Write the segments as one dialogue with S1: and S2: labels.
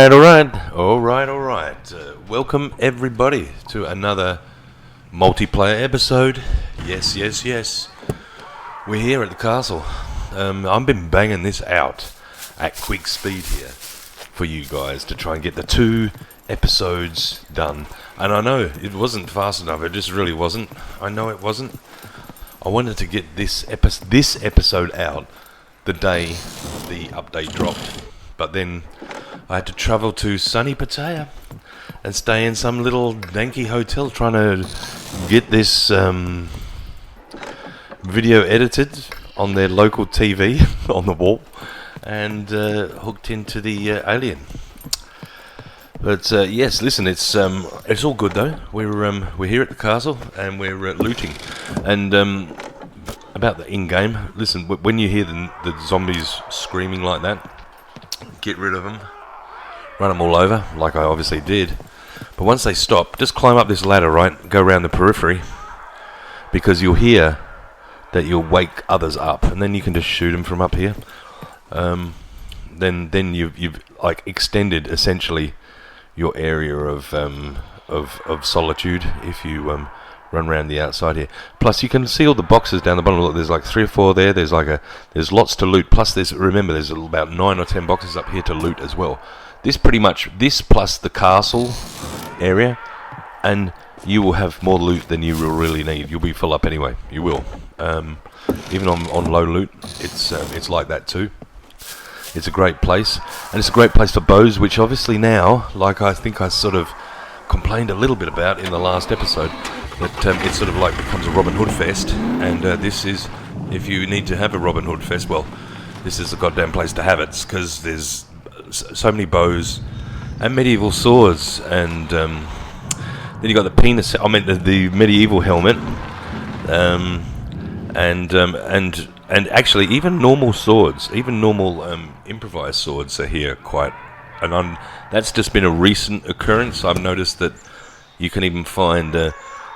S1: All right. Welcome everybody to another multiplayer episode. Yes. We're here at the castle. I've been banging this out at quick speed here for you guys to try and get the 2 episodes done. And I know it wasn't fast enough. It just really wasn't. I know it wasn't. I wanted to get this episode out the day the update dropped. But then I had to travel to sunny Pattaya and stay in some little danky hotel trying to get this video edited on their local TV on the wall and hooked into the Alien. But yes, listen, it's all good though. We're here at the castle and we're looting. And about the in-game, listen, when you hear the zombies screaming like that, get rid of them. Run them all over, like I obviously did. But once they stop, just climb up this ladder, right? Go around the periphery. Because you'll hear that you'll wake others up. And then you can just shoot them from up here. Then you've like extended, essentially, your area of solitude if you run around the outside here. Plus, you can see all the boxes down the bottom. Look, there's like 3 or 4 there. There's lots to loot. Plus, there's about 9 or 10 boxes up here to loot as well. This plus the castle area, and you will have more loot than you will really need. You'll be full up anyway. You will. Even on low loot, it's like that too. It's a great place, and it's a great place for bows, which obviously now, like I think I sort of complained a little bit about in the last episode, that it sort of like becomes a Robin Hood fest, and this is, if you need to have a Robin Hood fest, well, this is the goddamn place to have it, because there's so many bows and medieval swords, and then you got the medieval helmet, and actually even normal swords, even normal improvised swords are here quite, and that's just been a recent occurrence. I've noticed that you can even find the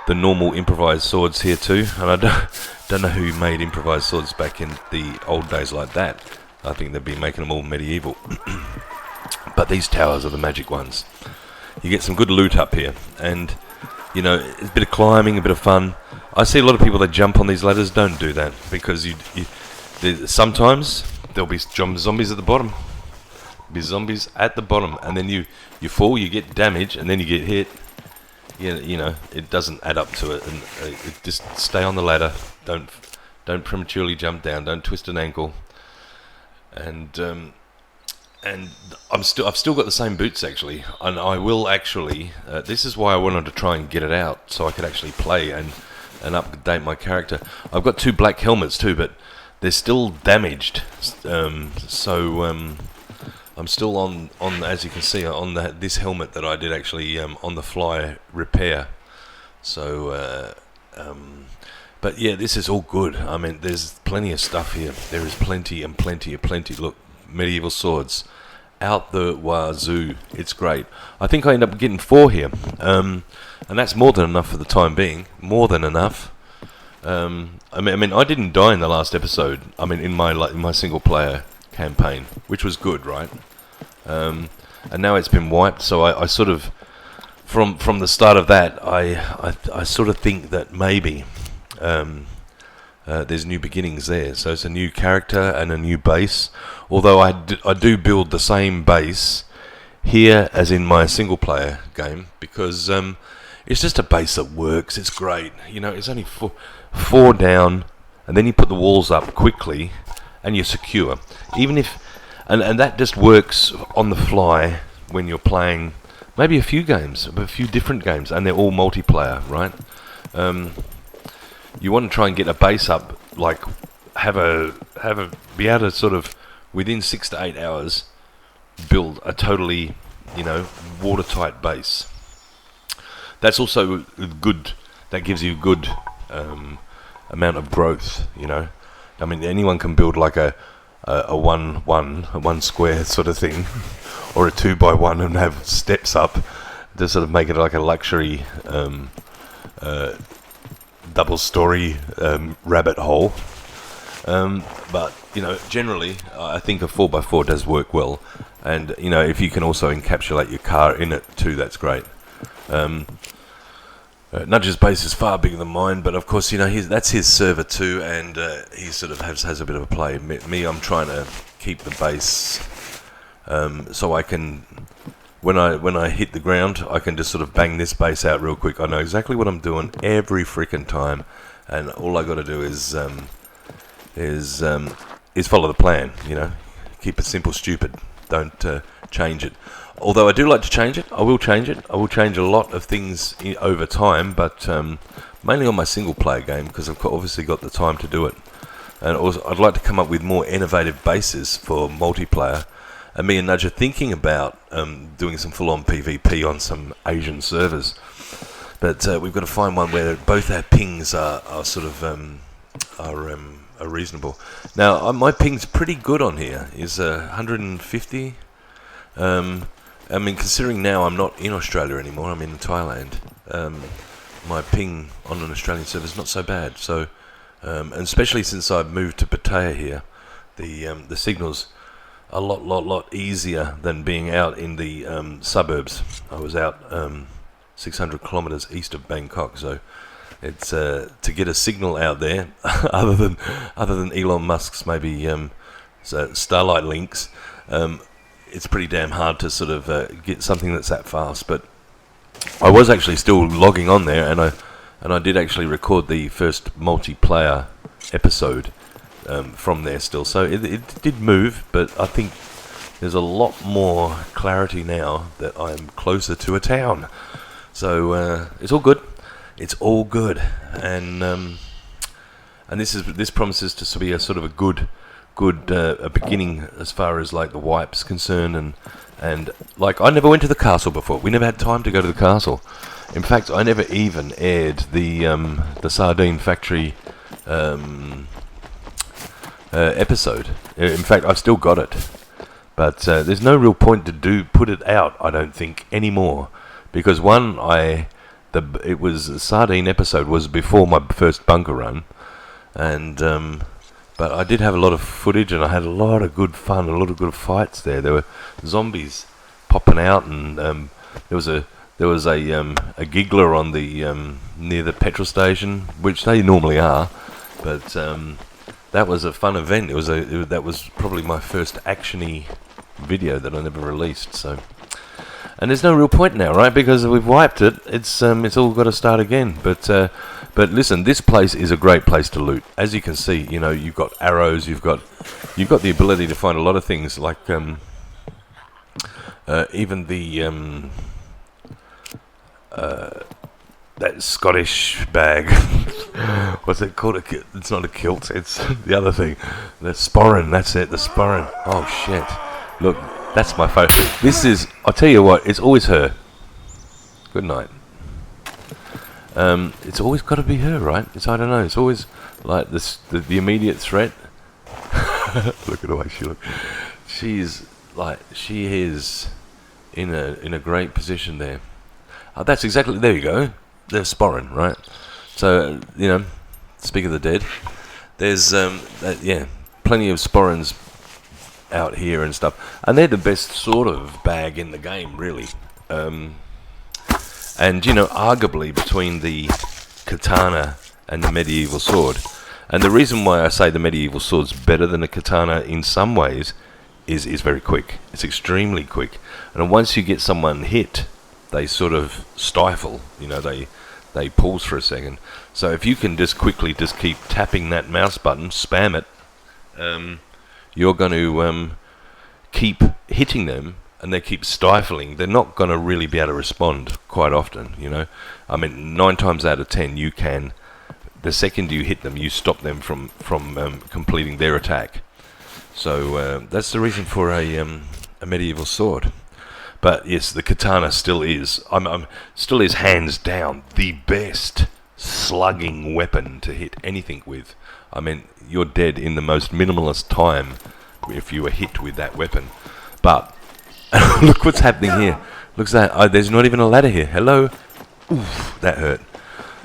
S1: normal improvised swords here too, and I don't know who made improvised swords back in the old days like that. I think they'd be making them all medieval. But these towers are the magic ones. You get some good loot up here, and you know, a bit of climbing, a bit of fun. I see a lot of people that jump on these ladders. Don't do that, because sometimes there'll be zombies at the bottom. Be zombies at the bottom, and then you fall, you get damage, and then you get hit. You know, it doesn't add up to it, and just stay on the ladder. Don't prematurely jump down. Don't twist an ankle. And I've still got the same boots actually, and I will actually. This is why I wanted to try and get it out, so I could actually play and update my character. I've got 2 black helmets too, but they're still damaged. I'm still on, as you can see, on this helmet that I did actually on the fly repair. So, but yeah, this is all good. I mean, there's plenty of stuff here. There is plenty. Look, medieval swords out the wazoo. It's great. I think I end up getting 4 here, and that's more than enough for the time being. More than enough. I mean, I didn't die in the last episode. I mean, in my single player campaign, which was good, right? And now it's been wiped. So I sort of, from the start of that, I sort of think that maybe there's new beginnings there. So it's a new character and a new base. Although I do build the same base here as in my single player game, because it's just a base that works. It's great. You know, it's only 4 down, and then you put the walls up quickly, and you're secure. Even if, and that just works on the fly when you're playing maybe a few different games, and they're all multiplayer, right? You want to try and get a base up, like be able to sort of within 6 to 8 hours build a totally, watertight base. That's also good. That gives you good amount of growth. I mean, anyone can build like a 1 square sort of thing, or a 2 by 1 and have steps up to sort of make it like a luxury double story rabbit hole. But generally, I think a 4x4 does work well, and if you can also encapsulate your car in it too, that's great. Nudge's base is far bigger than mine, but of course, that's his server too, and he sort of has a bit of a play. Me, I'm trying to keep the base so I can, when I hit the ground, I can just sort of bang this base out real quick. I know exactly what I'm doing every freaking time, and all I got to do is follow the plan. Keep it simple, stupid. Don't change it. Although I do like to change it, I will change it. I will change a lot of things over time, but mainly on my single-player game, because I've obviously got the time to do it. And also, I'd like to come up with more innovative bases for multiplayer. And me and Nudge are thinking about doing some full-on PvP on some Asian servers. But we've got to find one where both our pings are sort of are reasonable. Now, my ping's pretty good on here. Is 150. Considering now I'm not in Australia anymore, I'm in Thailand. My ping on an Australian server is not so bad. So, and especially since I've moved to Pattaya here, the signal's a lot easier than being out in the suburbs. I was out 600 kilometers east of Bangkok, so it's to get a signal out there, other than Elon Musk's maybe Starlight links. It's pretty damn hard to sort of get something that's that fast. But I was actually still logging on there, and I did actually record the first multiplayer episode from there still. So it did move, but I think there's a lot more clarity now that I'm closer to a town. So it's all good. It's all good, and this promises to be a sort of a good a beginning as far as like the wipe's concerned, and like I never went to the castle before. We never had time to go to the castle. In fact, I never even aired the sardine factory episode. In fact, I've still got it, but there's no real point to put it out, I don't think, anymore, because it was a sardine episode was before my first bunker run, and but I did have a lot of footage, and I had a lot of good fun, a lot of good fights there. There were zombies popping out, and there was a giggler on the near the petrol station, which they normally are, but that was a fun event. That was probably my first actiony video that I never released. So. And there's no real point now, right? Because we've wiped it. It's all got to start again. But listen, this place is a great place to loot. As you can see, you've got arrows. You've got the ability to find a lot of things, like even the that Scottish bag. What's it called? It's not a kilt. It's the other thing. The sporran. That's it. The sporran. Oh shit! Look. That's my phone. I'll tell you what, it's always her. Good night. It's always got to be her, right? I don't know, it's always like this, the immediate threat. Look at the way she looks. She is in a great position there. That's exactly, there you go. They're sporran, right? So, speak of the dead, there's, plenty of sporrans out here and stuff, and they're the best sort of bag in the game, really. And arguably between the katana and the medieval sword, and the reason why I say the medieval sword's better than the katana in some ways is very quick. It's extremely quick, and once you get someone hit, they sort of stifle. They pause for a second. So if you can just quickly keep tapping that mouse button, spam it, you're going to keep hitting them, and they keep stifling. They're not going to really be able to respond quite often, 9 times out of 10 you can. The second you hit them, you stop them from completing their attack. So that's the reason for a medieval sword. But yes, the katana still is hands down the best slugging weapon to hit anything with. You're dead in the most minimalist time if you were hit with that weapon. But look what's happening here. There's not even a ladder here. Hello. Oof, that hurt.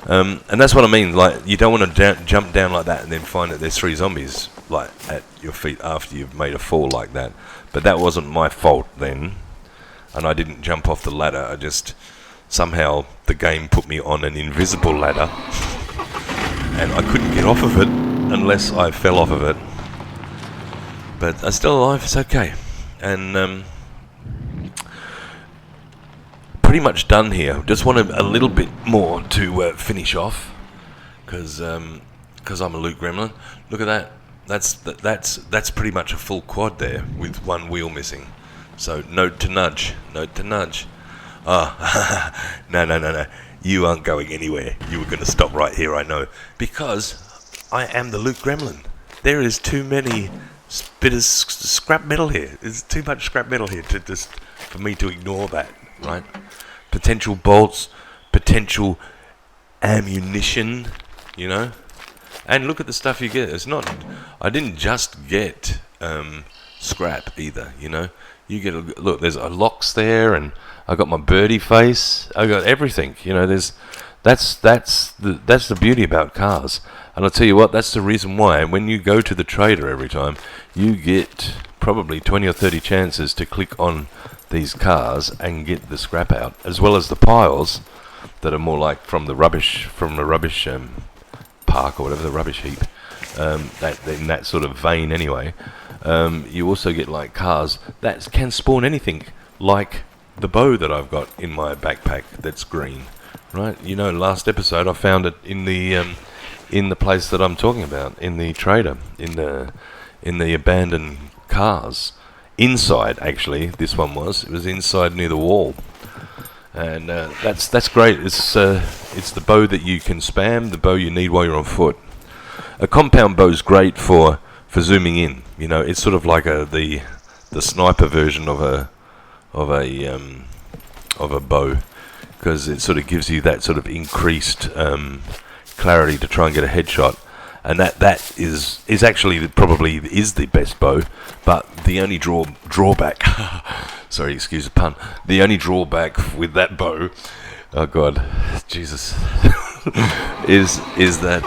S1: And that's what I mean. Like, you don't want to jump down like that and then find that there's 3 zombies like at your feet after you've made a fall like that. But that wasn't my fault then, and I didn't jump off the ladder. I just somehow the game put me on an invisible ladder, and I couldn't get off of it unless I fell off of it. But I'm still alive. It's okay, and pretty much done here. Just wanted a little bit more to finish off, because I'm a loot gremlin. Look at that. That's pretty much a full quad there with 1 wheel missing. So note to nudge. Ah, no. You aren't going anywhere. You were going to stop right here, I know, because I am the loot gremlin. There is too many bit of scrap metal here. There's too much scrap metal here for me to ignore that, right? Potential bolts, potential ammunition, you know. And look at the stuff you get. It's not. I didn't just get scrap either, you know. You get look. There's locks there, and I got my birdie face. I got everything, you know. That's the beauty about cars. And I'll tell you what. That's the reason why when you go to the trader every time, you get probably 20 or 30 chances to click on these cars and get the scrap out, as well as the piles that are more like from the rubbish park or whatever, the rubbish heap, that in that sort of vein anyway. You also get like cars that can spawn anything, like the bow that I've got in my backpack that's green, right? You know, last episode I found it in the place that I'm talking about, in the trader, in the abandoned cars. Inside, actually, this one was. It was inside near the wall. And that's great. It's the bow that you can spam, the bow you need while you're on foot. A compound bow is great for zooming in. You know, it's sort of like the sniper version of a bow, because it sort of gives you that sort of increased clarity to try and get a headshot. And that is actually probably is the best bow, but the only drawback, sorry, excuse the pun, the only drawback with that bow, oh god, Jesus, is that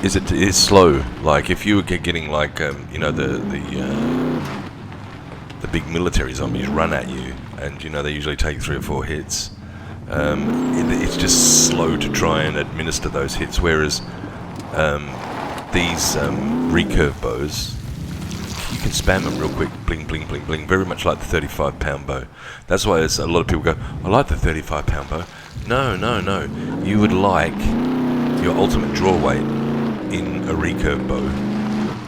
S1: it is slow. Like if you were getting like you know the big military zombies run at you, and you know they usually take 3 or 4 hits. It's just slow to try and administer those hits, whereas these recurve bows, you can spam them real quick, bling, bling, bling, bling, very much like the 35-pound bow. That's why a lot of people go, I like the 35-pound bow. No. You would like your ultimate draw weight in a recurve bow,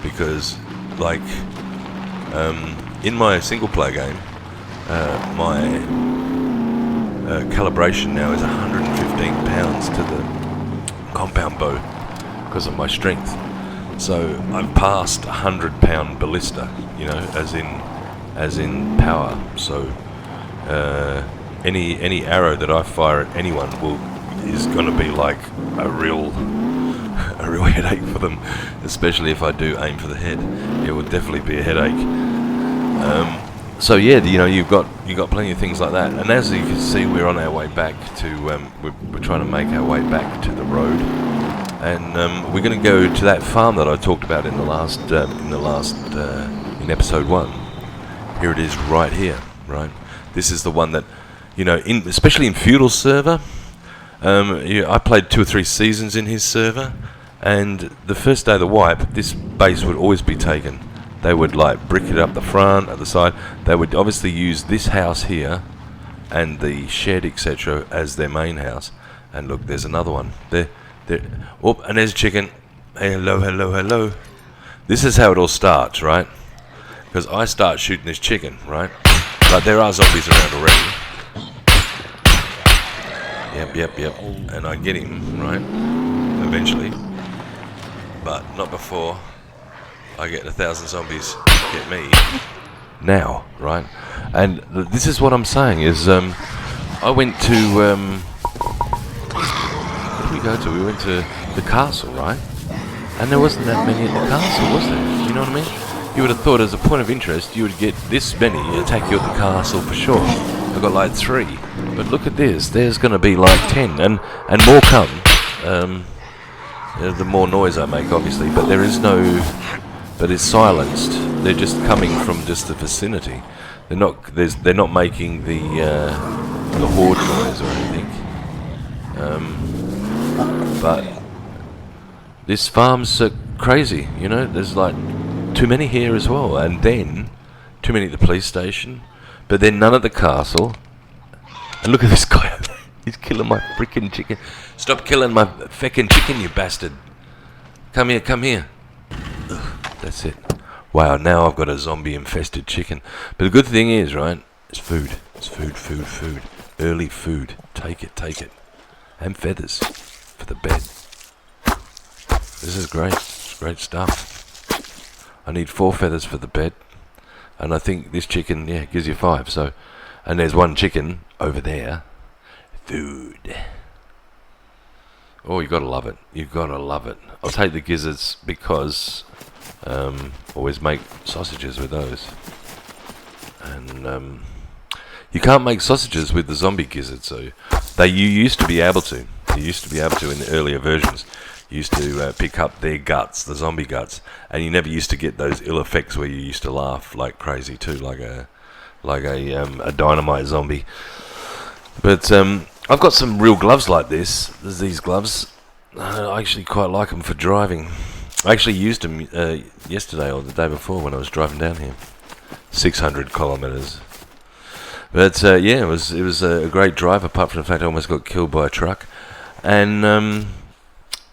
S1: because, like, in my single-player game, my calibration now is 115 pounds to the compound bow because of my strength. So I've passed 100-pound ballista, you know, as in power. So any arrow that I fire at anyone is going to be like a real headache for them, especially if I do aim for the head. It will definitely be a headache. So yeah, you know, you've got plenty of things like that, and as you can see, we're on our way back to we're trying to make our way back to the road, and we're going to go to that farm that I talked about in episode 1. Here it is, right here, right. This is the one that, you know, especially in Feudal server. I played 2 or 3 seasons in his server, and the first day of the wipe, this base would always be taken. They would like brick it up the front, at the side. They would obviously use this house here and the shed, etc., as their main house. And look, there's another one. There. Oh, and there's a chicken. Hey, hello. This is how it all starts, right? Because I start shooting this chicken, right? But there are zombies around already. Yep. And I get him, right? Eventually. But not before I get 1,000 zombies get me now, right? And this is what I'm saying is, I went to, where did we go to? We went to the castle, right? And there wasn't that many at the castle, was there? You know what I mean? You would have thought as a point of interest, you would get this many to take you at the castle for sure. I've got like 3. But look at this. There's going to be like 10, and more come. The more noise I make, obviously, but there is no. But it's silenced. They're just coming from just the vicinity. They're not making the horde noise or anything. But this farm's crazy. You know, there's like too many here as well, and then too many at the police station. But then none at the castle. And look at this guy. He's killing my freaking chicken. Stop killing my feckin' chicken, you bastard. Come here, come here. Ugh, that's it. Wow, now I've got a zombie-infested chicken. But the good thing is, right, it's food. It's food, food, food. Early food. Take it, take it. And feathers for the bed. This is great. It's great stuff. I need 4 feathers for the bed. And I think this chicken, yeah, gives you 5. So, and there's 1 chicken over there. Food. Oh, you gotta love it. You gotta love it. I'll take the gizzards because always make sausages with those. And you can't make sausages with the zombie gizzards. So you used to be able to. You used to be able to in the earlier versions. You used to pick up their guts, the zombie guts, and you never used to get those ill effects where you used to laugh like crazy too, like a dynamite zombie. But I've got some real gloves like this. There's these gloves. I actually quite like them for driving. I actually used them yesterday or the day before when I was driving down here. 600 kilometres. But yeah, it was a great drive. Apart from the fact I almost got killed by a truck. And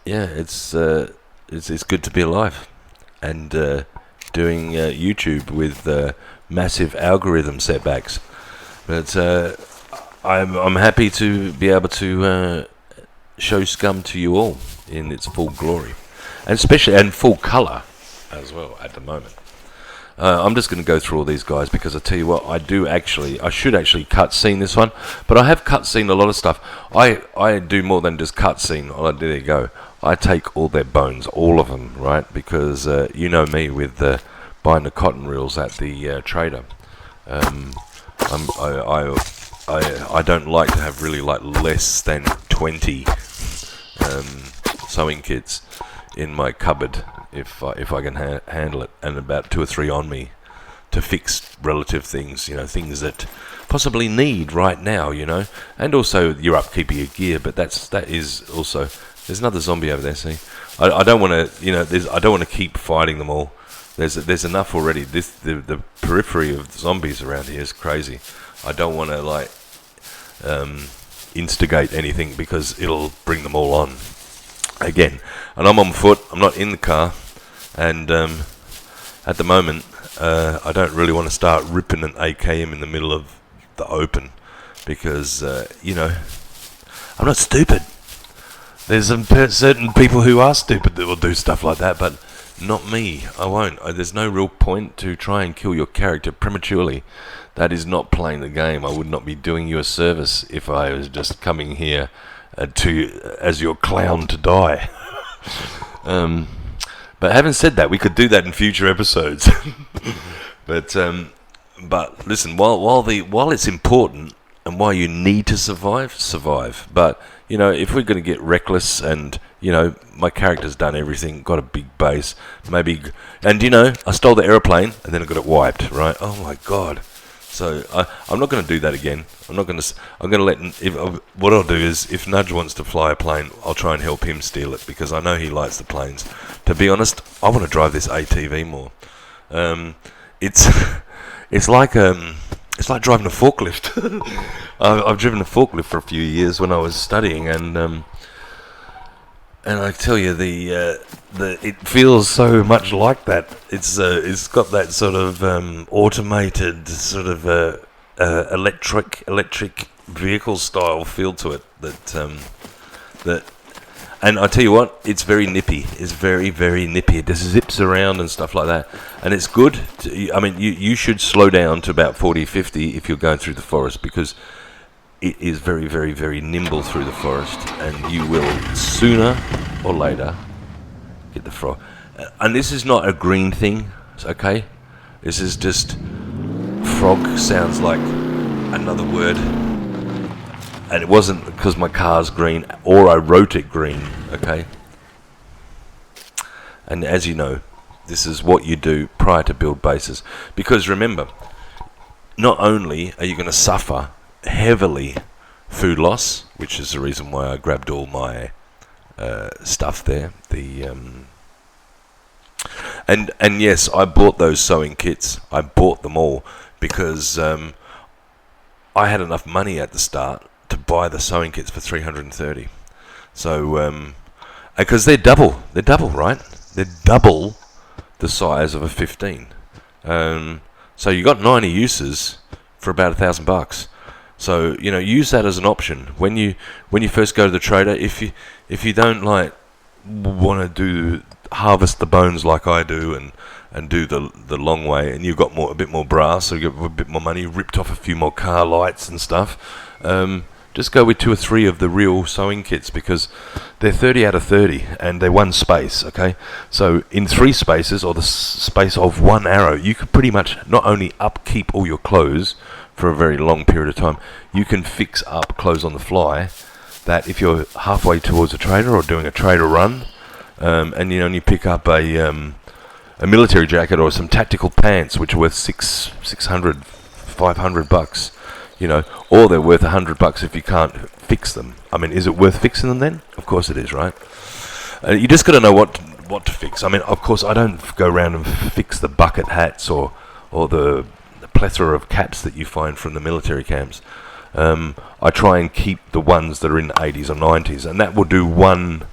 S1: yeah, it's good to be alive and doing YouTube with massive algorithm setbacks. But I'm happy to be able to show Scum to you all in its full glory, and especially and full colour as well at the moment. I'm just going to go through all these guys because I tell you what, I should actually cutscene this one, but I have cutscene a lot of stuff. I do more than just cutscene. Oh, there you go. I take all their bones, all of them, right? Because you know me with buying the cotton reels at the trader. I don't like to have really like less than 20 sewing kits in my cupboard if I can handle it, and about 2 or 3 on me to fix relative things, you know, things that possibly need right now, you know, and also your upkeep of your gear. But that is also, there's another zombie over there. See, I don't want to, you know, I don't want to keep fighting them all. There's enough already. The periphery of zombies around here is crazy. I don't want to like instigate anything because it'll bring them all on again. And I'm on foot. I'm not in the car. And at the moment, I don't really want to start ripping an AKM in the middle of the open because you know, I'm not stupid. There's some certain people who are stupid that will do stuff like that, but not me. I won't. There's no real point to try and kill your character prematurely. That is not playing the game. I would not be doing you a service if I was just coming here as your clown to die. But having said that, we could do that in future episodes. But listen, while it's important and while you need to survive. But you know, if we're going to get reckless and, you know, my character's done everything, got a big base, maybe, and you know, I stole the aeroplane and then I got it wiped, right? Oh my god! So I'm not going to do that again. I'm going to let. What I'll do is, if Nudge wants to fly a plane, I'll try and help him steal it because I know he likes the planes. To be honest, I want to drive this ATV more. It's like driving a forklift. I've driven a forklift for a few years when I was studying, and I tell you, it feels so much like that. It's got that sort of automated sort of electric vehicle style feel to it. And I tell you what, it's very nippy. It's very, very nippy. It just zips around and stuff like that. And it's good. I mean, you should slow down to about 40, 50 if you're going through the forest because it is very, very, very nimble through the forest. And you will, sooner or later, get the frog. And this is not a green thing, okay? This is just... Frog sounds like another word. And it wasn't because my car's green or I wrote it green, okay? And as you know, this is what you do prior to build bases. Because remember, not only are you going to suffer heavily food loss, which is the reason why I grabbed all my stuff there, and yes, I bought those sewing kits. I bought them all because I had enough money at the start to buy the sewing kits for 330. So, because they're double, right? They're double the size of a 15. So you got 90 uses for about $1,000. So use that as an option when you first go to the trader. If you don't want to harvest the bones like I do and do the long way, and you've got a bit more brass, so you get a bit more money, ripped off a few more car lights and stuff. Just go with 2 or 3 of the real sewing kits because they're 30 out of 30 and they're one space, okay? So in 3 spaces, or the space of 1 arrow, you could pretty much not only upkeep all your clothes for a very long period of time, you can fix up clothes on the fly that if you're halfway towards a trader or doing a trader run, and you pick up a military jacket or some tactical pants which are worth $600, $500, or they're worth $100 if you can't fix them. I mean, is it worth fixing them then? Of course it is, right? You just got to know what to fix. I mean, of course, I don't go around and fix the bucket hats or the plethora of caps that you find from the military camps. I try and keep the ones that are in the 80s or 90s, and that will do one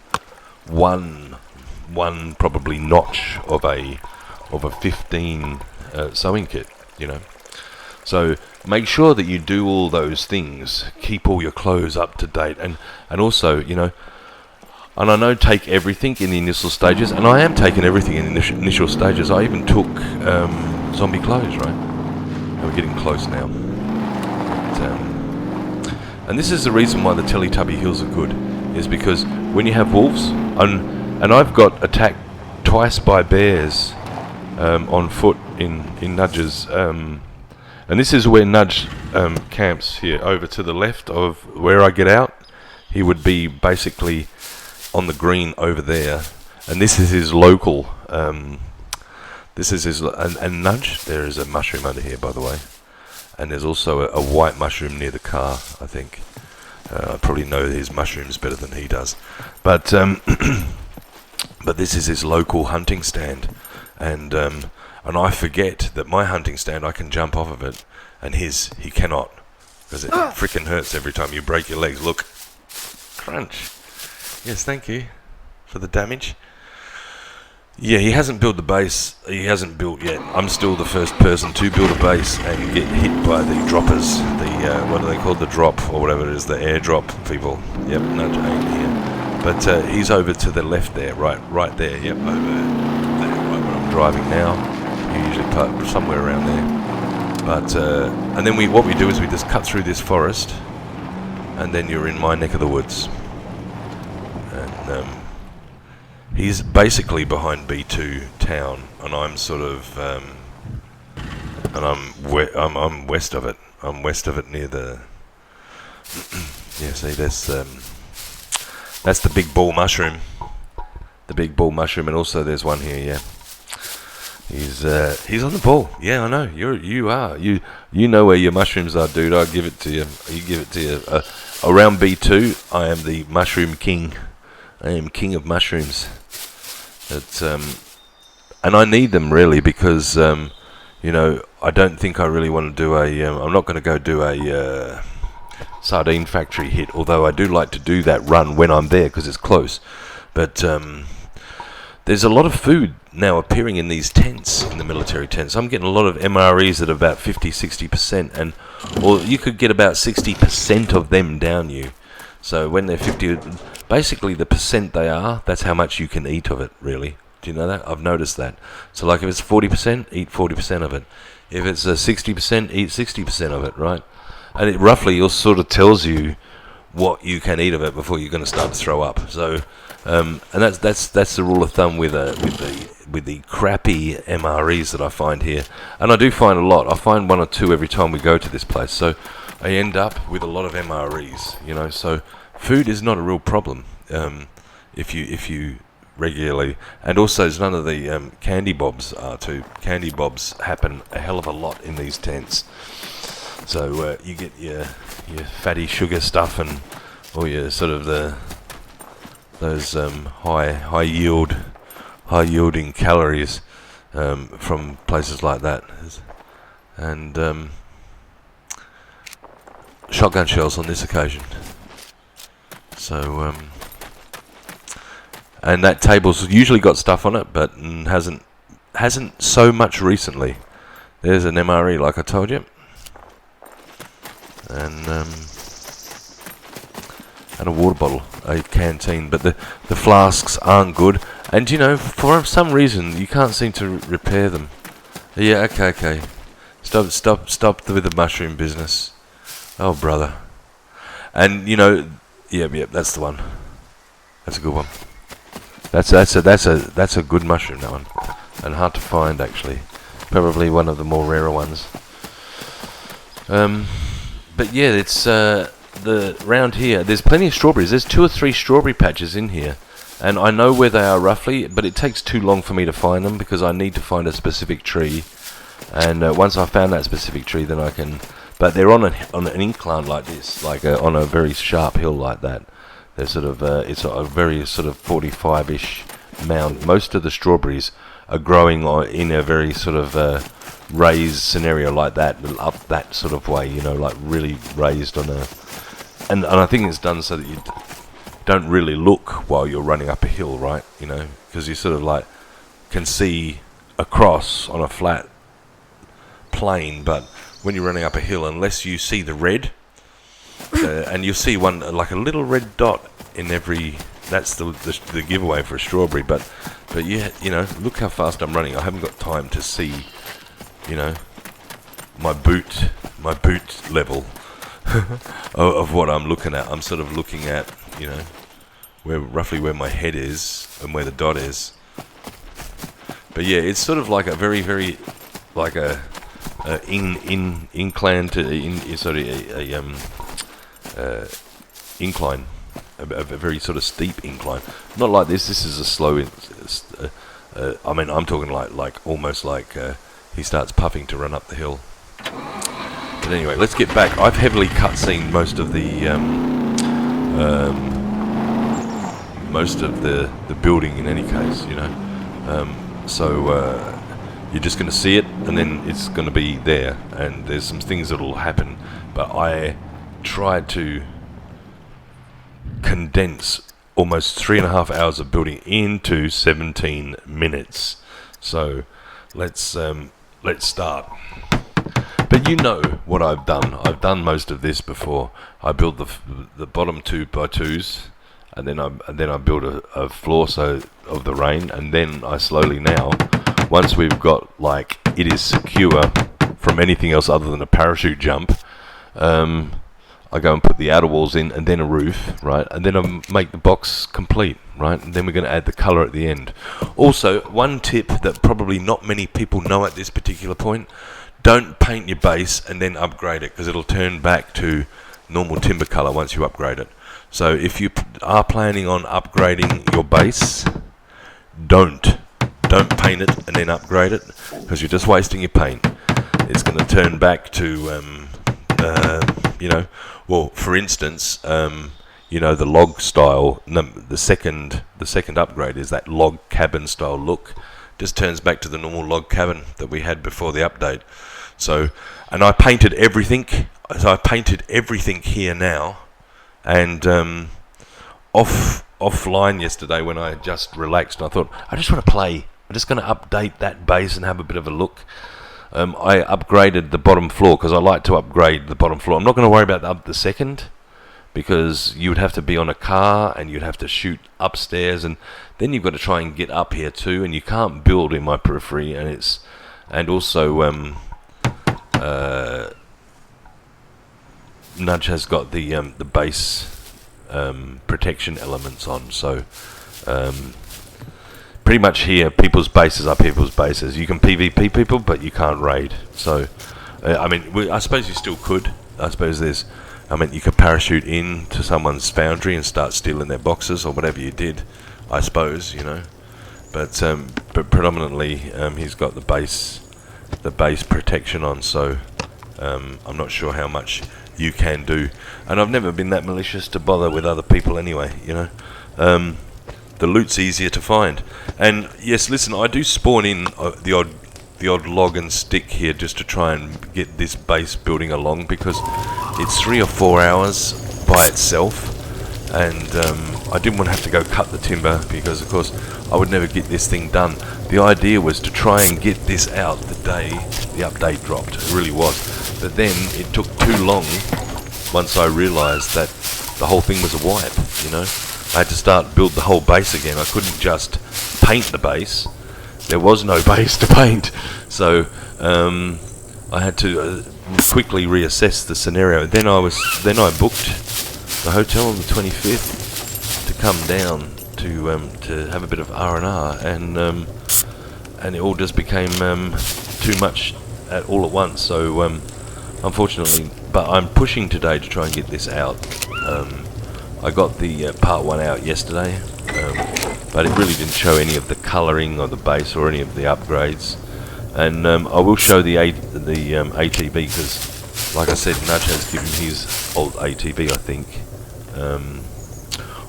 S1: probably notch of a 15 sewing kit, So make sure that you do all those things. Keep all your clothes up to date, and also, and I know take everything in the initial stages, and I am taking everything in the initial stages. I even took zombie clothes, right? And we're getting close now. And this is the reason why the Teletubby Hills are good, is because when you have wolves, and I've got attacked twice by bears on foot in Nudge's. And this is where Nudge camps here, over to the left of where I get out. He would be basically on the green over there. And this is his local, and Nudge, there is a mushroom under here, by the way. And there's also a white mushroom near the car, I think. I probably know his mushrooms better than he does. But but this is his local hunting stand. And I forget that my hunting stand, I can jump off of it, and he cannot, because it frickin' hurts every time you break your legs. Look, crunch. Yes, thank you for the damage. Yeah, he hasn't built the base. He hasn't built yet. I'm still the first person to build a base and get hit by the droppers. What are they called? The drop, or whatever it is, the airdrop people. Yep, Nudge ain't here. But he's over to the left there, right there. Yep, over there, right where I'm driving now. You usually park somewhere around there. But and then what we do is we just cut through this forest, and then you're in my neck of the woods. And he's basically behind B2 town, and I'm sort of and I'm west of it. I'm west of it near the yeah. See, that's the big ball mushroom. The big ball mushroom, and also there's one here. Yeah. He's on the ball. Yeah, I know. You are. You know where your mushrooms are, dude. I'll give it to you. You give it to you. Around B2, I am the mushroom king. I am king of mushrooms. And I need them really because I don't think I really want to do I'm not going to go do a sardine factory hit. Although I do like to do that run when I'm there because it's close. But there's a lot of food now appearing in these tents, in the military tents. I'm getting a lot of MREs at about 50-60%, or you could get about 60% of them down you. So when they're 50, basically the percent they are, that's how much you can eat of it, really. Do you know that? I've noticed that. So like if it's 40%, eat 40% of it. If it's 60%, eat 60% of it, right? And it roughly sort of tells you what you can eat of it before you're going to start to throw up. So, and that's the rule of thumb with the crappy MREs that I find here, and I do find a lot. I find 1 or 2 every time we go to this place. So, they end up with a lot of MREs, you know. So food is not a real problem if you regularly, and also none of the candy bobs are too. Candy bobs happen a hell of a lot in these tents. So you get your fatty sugar stuff and all your sort of those high yielding calories from places like that, and shotgun shells on this occasion. So and that table's usually got stuff on it, but hasn't so much recently. There's an MRE, like I told you, and a water bottle, a canteen, but the flasks aren't good, and you know, for some reason you can't seem to repair them. Yeah, okay. Stop with the mushroom business. Oh, brother. And you know, yeah, that's the one. That's a good one. That's a good mushroom, that one, and hard to find actually. Probably one of the more rarer ones. But yeah, it's the round here. There's plenty of strawberries. There's 2 or 3 strawberry patches in here, and I know where they are roughly. But it takes too long for me to find them because I need to find a specific tree. And once I found that specific tree, then I can. But they're on an incline like this, like on a very sharp hill like that. They're sort of it's a very sort of 45-ish mound. Most of the strawberries are growing in a very sort of raised scenario like that, up that sort of way, you know, like really raised on a. And I think it's done so that you don't really look while you're running up a hill, right? You know, because you sort of like can see across on a flat plane, but when you're running up a hill, unless you see the red, and you'll see one like a little red dot in every. That's the giveaway for a strawberry. But yeah, you know, look how fast I'm running. I haven't got time to see, you know, my boot level of what I'm looking at. I'm sort of looking at, you know, roughly where my head is and where the dot is. But yeah, it's sort of like a very like a incline to incline, a very sort of steep incline. Not like this. This is a slow. I mean, I'm talking like almost like he starts puffing to run up the hill. But anyway, let's get back. I've heavily cutscened most of the building in any case, you know. So you're just going to see it, and then it's going to be there, and there's some things that will happen. But I tried to condense almost 3.5 hours of building into 17 minutes. So let's start. But you know what I've done. I've done most of this before. I built the bottom 2x2s, and then I built a floor so of the rain, and then I slowly now, once we've got like it is secure from anything else other than a parachute jump, I go and put the outer walls in, and then a roof, right? And then I make the box complete, right? And then we're going to add the colour at the end. Also, one tip that probably not many people know at this particular point: don't paint your base and then upgrade it, because it'll turn back to normal timber colour once you upgrade it. So if you are planning on upgrading your base, don't paint it and then upgrade it, because you're just wasting your paint. It's going to turn back to, you know, well, for instance, you know, the log style. The second upgrade is that log cabin style look. Just turns back to the normal log cabin that we had before the update. So, and I painted everything. So I painted everything here now, and offline yesterday when I just relaxed, I thought I just want to play. I'm just going to update that base and have a bit of a look. I upgraded the bottom floor because I like to upgrade the bottom floor. I'm not going to worry about the second, because you would have to be on a car and you'd have to shoot upstairs, and then you've got to try and get up here too, and you can't build in my periphery, and also Nudge has got the base protection elements on, so pretty much here people's bases are people's bases. You can PvP people, but you can't raid. So I mean, I suppose you still could, I suppose you could parachute in to someone's foundry and start stealing their boxes or whatever you did, I suppose, But predominantly, he's got the base protection on, so I'm not sure how much you can do. And I've never been that malicious to bother with other people anyway, The loot's easier to find. And yes, listen, I do spawn in the odd log and stick here just to try and get this base building along, because it's 3 or 4 hours by itself, and I didn't want to have to go cut the timber, because of course I would never get this thing done. The idea was to try and get this out the day the update dropped. It really was. But then it took too long once I realised that the whole thing was a wipe, I had to build the whole base again. I couldn't just paint the base. There was no base to paint. So I had to quickly reassess the scenario. Then I booked the hotel on the 25th to come down to have a bit of R&R, and it all just became too much all at once. So unfortunately, but I'm pushing today to try and get this out. I got the part 1 out yesterday, but it really didn't show any of the colouring of the base or any of the upgrades. And I will show the ATV, because, like I said, Nudge has given his old ATV, I think.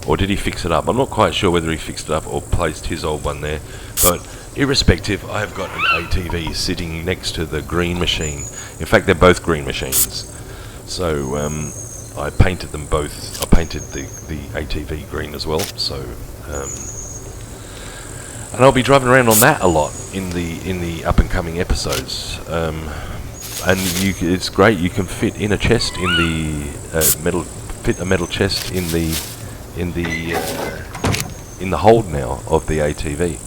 S1: Or did he fix it up? I'm not quite sure whether he fixed it up or placed his old one there. But irrespective, I have got an ATV sitting next to the green machine. In fact, they're both green machines. So I painted them both. I painted the ATV green as well. So and I'll be driving around on that a lot in the up and coming episodes. And it's great. You can fit in a chest in the fit a metal chest in the hold now of the ATV.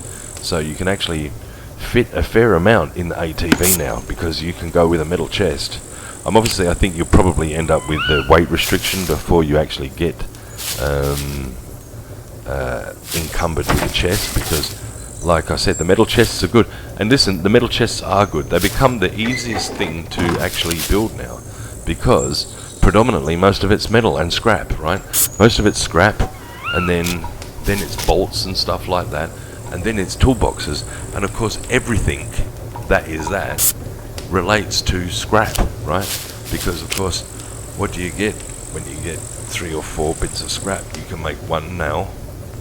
S1: So you can actually fit a fair amount in the ATV now, because you can go with a metal chest. I think you'll probably end up with the weight restriction before you actually get encumbered with the chest, because, like I said, the metal chests are good. And listen, the metal chests are good. They become the easiest thing to actually build now, because predominantly most of it's metal and scrap, right? Most of it's scrap, and then it's bolts and stuff like that, and then it's toolboxes, and of course everything that relates to scrap, right? Because of course, what do you get when you get 3 or 4 bits of scrap? You can make one nail,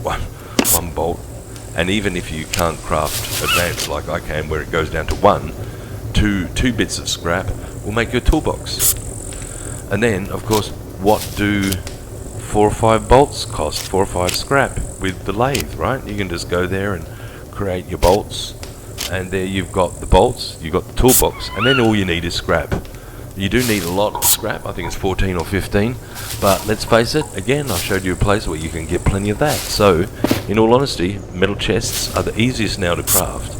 S1: one bolt, and even if you can't craft advanced like I can, where it goes down to 1, two bits of scrap will make your toolbox. And then, of course, what do 4 or 5 bolts cost? 4 or 5 scrap with the lathe, right? You can just go there and create your bolts, and there you've got the bolts, you've got the toolbox, and then all you need is scrap. You do need a lot of scrap. I think it's 14 or 15, but let's face it, again, I showed you a place where you can get plenty of that. So, in all honesty, metal chests are the easiest now to craft.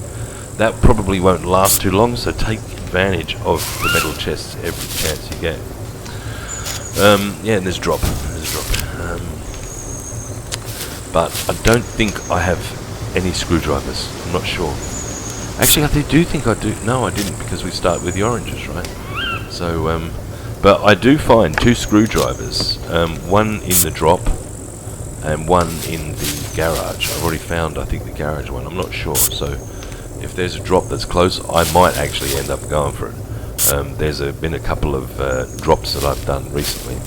S1: That probably won't last too long, so take advantage of the metal chests every chance you get. Yeah, and there's drop. But I don't think I have any screwdrivers. I'm not sure. Actually, I do think I do. No, I didn't, because we start with the oranges, right? So, but I do find 2 screwdrivers. One in the drop, and one in the garage. I've already found, I think, the garage one. I'm not sure. So, if there's a drop that's close, I might actually end up going for it. There's been a couple of drops that I've done recently.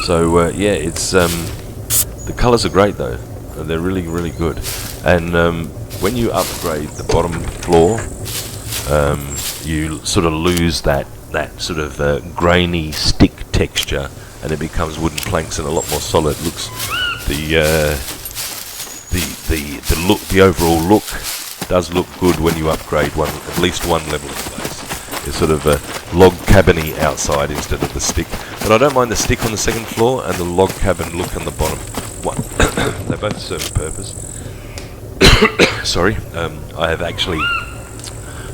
S1: So yeah, it's the colours are great though. They're really, really good. And when you upgrade the bottom floor, you sort of lose that sort of grainy stick texture, and it becomes wooden planks and a lot more solid. Looks the look, the overall look does look good when you upgrade at least one level of the base. It's sort of a log cabin-y outside instead of the stick. But I don't mind the stick on the second floor and the log cabin look on the bottom one. They both serve a purpose. Sorry, I have actually,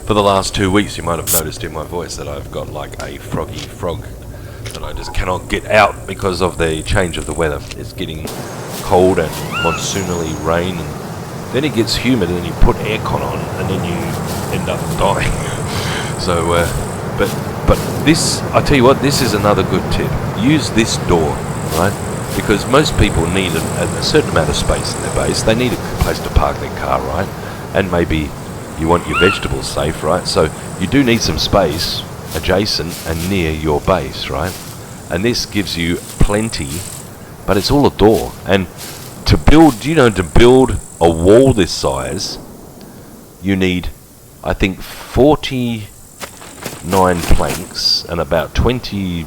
S1: for the last 2 weeks, you might have noticed in my voice that I've got like a froggy frog that I just cannot get out because of the change of the weather. It's getting cold and monsoonally rain, and then it gets humid, and then you put aircon on, and then you end up dying. So, but But this, I tell you what, this is another good tip. Use this door, right? Because most people need a certain amount of space in their base. They need a place to park their car, right? And maybe you want your vegetables safe, right? So you do need some space adjacent and near your base, right? And this gives you plenty, but it's all a door. And to build, to build a wall this size, you need, I think, 49 planks and about 20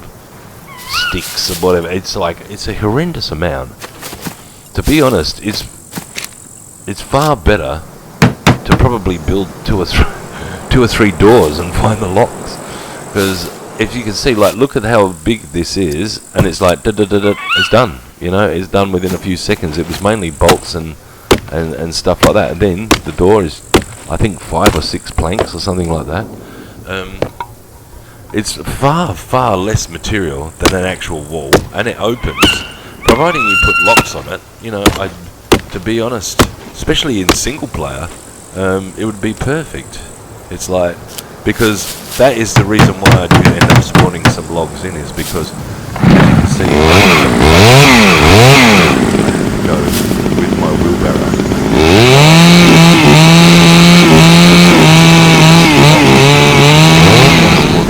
S1: sticks or whatever. It's a horrendous amount. To be honest, it's far better to probably build two or three doors and find the locks. Because if you can see, look at how big this is, and it's like it's done. It's done within a few seconds. It was mainly bolts and stuff like that, and then the door is, I think, 5 or 6 planks or something like that. It's far less material than an actual wall, and it opens, providing you put locks on it. To be honest, especially in single player, it would be perfect. It's because that is the reason why I do end up spawning some logs in, is because, as you can see, I go with my wheelbarrow.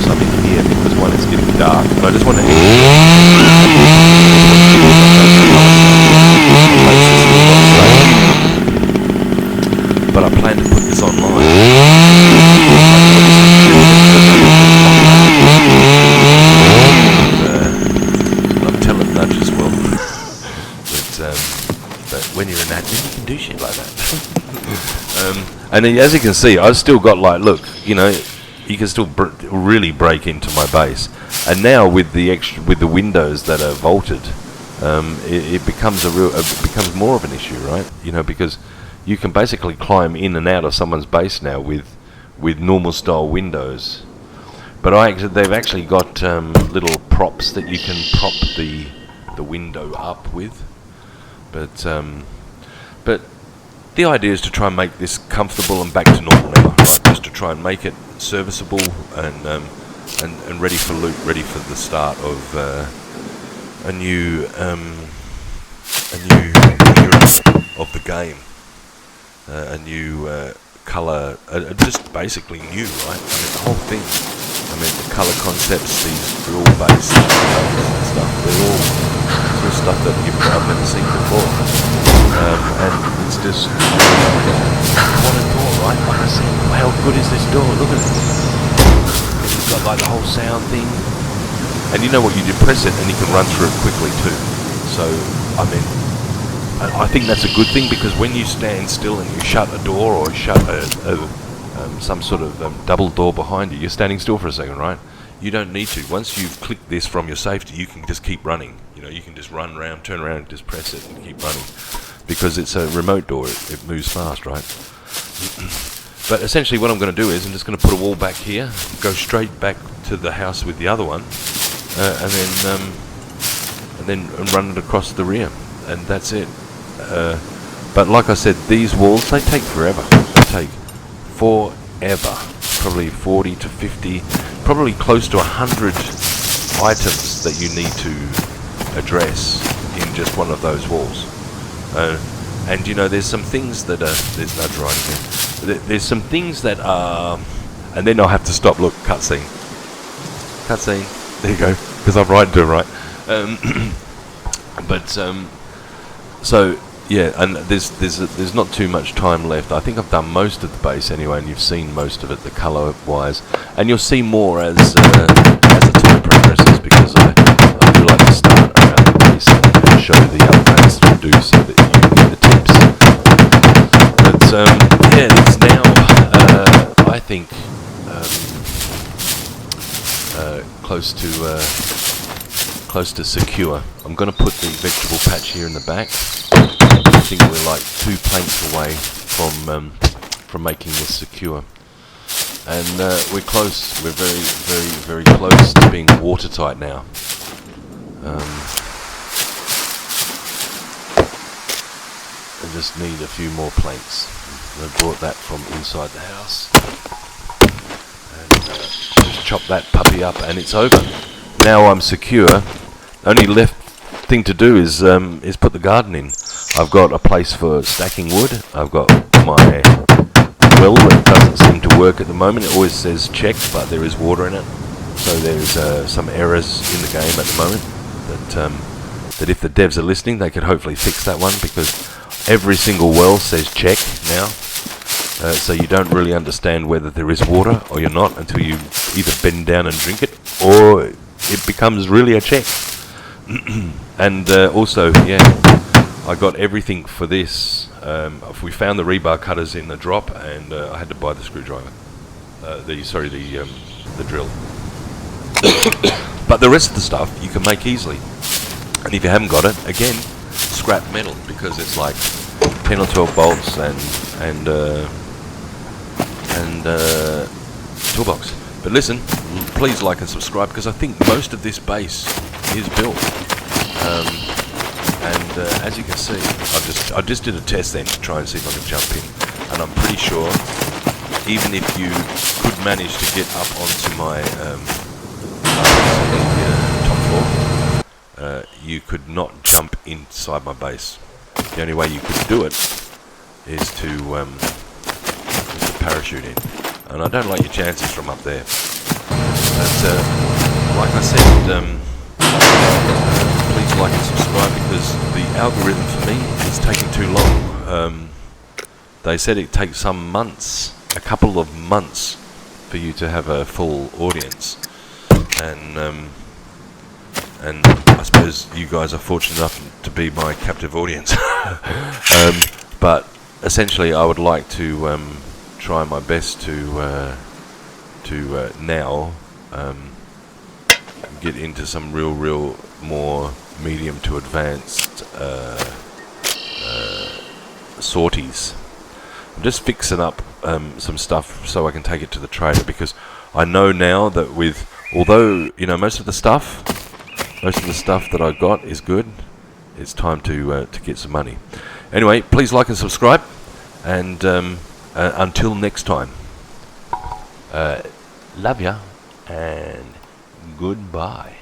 S1: Some in here because one, it's getting dark, and I just want to but I plan to put this online. I'm telling Nudge as well. But when you're an admin, you can do shit like that. And then, as you can see, I've still got look, you can still really break into my base. And now with the windows that are vaulted, it becomes becomes more of an issue, right? Because you can basically climb in and out of someone's base now with normal style windows. But they've actually got little props that you can prop the window up with. But the idea is to try and make this comfortable and back to normal now, right? Just to try and make it serviceable and ready for loot, ready for the start of a new era of the game, a new color, just basically new, right? The whole thing. The color concepts, these drill based and stuff, they're all stuff that I've never seen before. And it's just what a door, right? Like I said, how good is this door? Look at it. It's got the whole sound thing. And you know what, you depress it and you can run through it quickly too. So, I think that's a good thing, because when you stand still and you shut a door or shut some sort of double door behind you, you're standing still for a second, right? You don't need to. Once you've clicked this from your safety, you can just keep running. You can just run around, turn around, just press it and keep running. Because it's a remote door, it moves fast, right? But essentially what I'm going to do is I'm just going to put a wall back here, go straight back to the house with the other one, and then run it across the rear. And that's it. But like I said, these walls, they take forever. They take forever. Probably 40 to 50, probably close to 100 items that you need to address in just one of those walls. And there's some things that are, there's Nudge right here. There's some things that are, and then I'll have to stop. Look, cutscene. There you go, because I'm right to it, right? So yeah, and there's not too much time left. I think I've done most of the base anyway, and you've seen most of it, the colour wise, and you'll see more as the time progresses, because I do like to start around the base and show the upgrades to do, so that you can get the tips. But yeah, it's now I think close to secure. I'm going to put the vegetable patch here in the back. I think we're like 2 planks away from making this secure, and we're close. We're very, very, very close to being watertight now. I just need a few more planks. I brought that from inside the house, and just chop that puppy up, and it's over. Now I'm secure. Only left thing to do is put the garden in. I've got a place for stacking wood. I've got my well that doesn't seem to work at the moment. It always says checked, but there is water in it. So there's some errors in the game at the moment that if the devs are listening, they could hopefully fix that one, because every single well says check now. So you don't really understand whether there is water or you're not until you either bend down and drink it, or it becomes really a check. And also, yeah, I got everything for this. We found the rebar cutters in the drop, and I had to buy the screwdriver. The drill. But the rest of the stuff you can make easily. And if you haven't got it, again, scrap metal, because it's like 10 or 12 bolts and toolbox. But listen, please like and subscribe, because I think most of this base is built. As you can see, I just did a test then to try and see if I could jump in, and I'm pretty sure even if you could manage to get up onto my top floor, you could not jump inside my base. The only way you could do it is to parachute in, and I don't like your chances from up there. But like I said, please like and subscribe, because the algorithm for me is taking too long. They said it takes some months, a couple of months, for you to have a full audience, and I suppose you guys are fortunate enough to be my captive audience. But essentially, I would like to try my best to now get into some real more medium to advanced sorties. I'm just fixing up some stuff so I can take it to the trader, because I know now that although most of the stuff that I got is good, it's time to get some money. Anyway, please like and subscribe, and until next time, love ya and goodbye.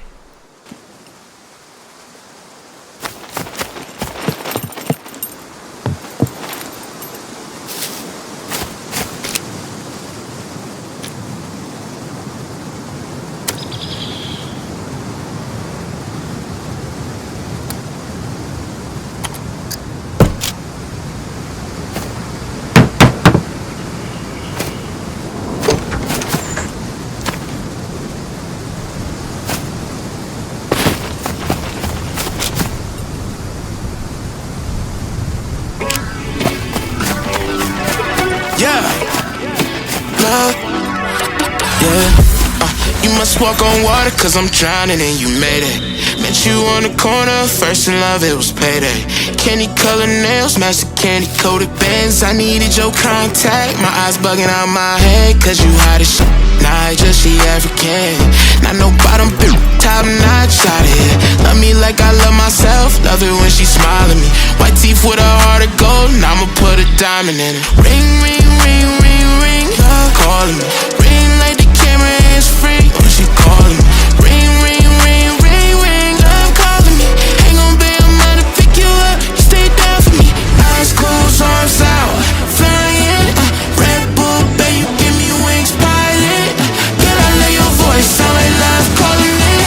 S2: You must walk on water, cause I'm drowning and you made it. Met you on the corner, first in love, it was payday. Candy colored nails, match the candy coated bands. I needed your contact, my eyes bugging out my head, cause you hot as shit. Nah, just she African. Not no bottom, top notch out of here. Love me like I love myself, love it when she smile at me. White teeth with a heart of gold, and I'ma put a diamond in it. Ring, ring, ring, ring, ring, love calling me. Ring like the camera is free when she calling me. Ring, ring, ring, ring, ring, love calling me. Ain't gon' be a man to pick you up, you stay down for me. Eyes closed, arms out, flying. Red Bull, babe, you give me wings, pilot. Girl, I love your voice, sound like love calling in.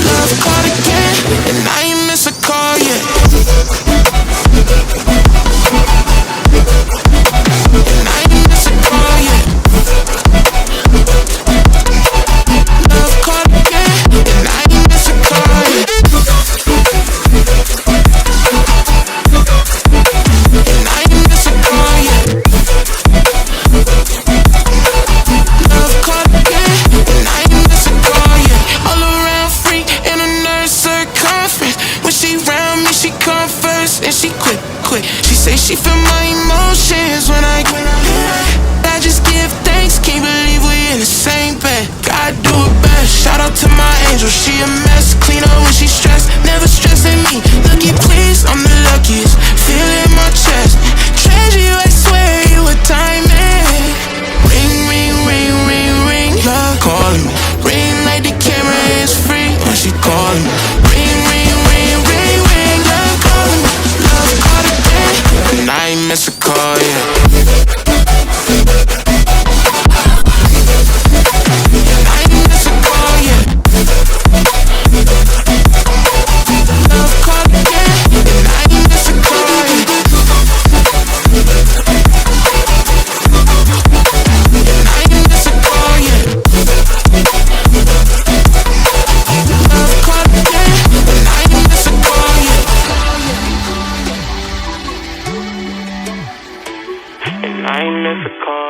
S2: Love called again, and I ain't miss a call yet. And I ain't miss a call yet. Love called again. call yet. I ain't missed a call yet. Love call again, and I ain't missed a call yet. And I ain't missed a call yet. Love call again, and I ain't missed a call yet. And I ain't miss a call.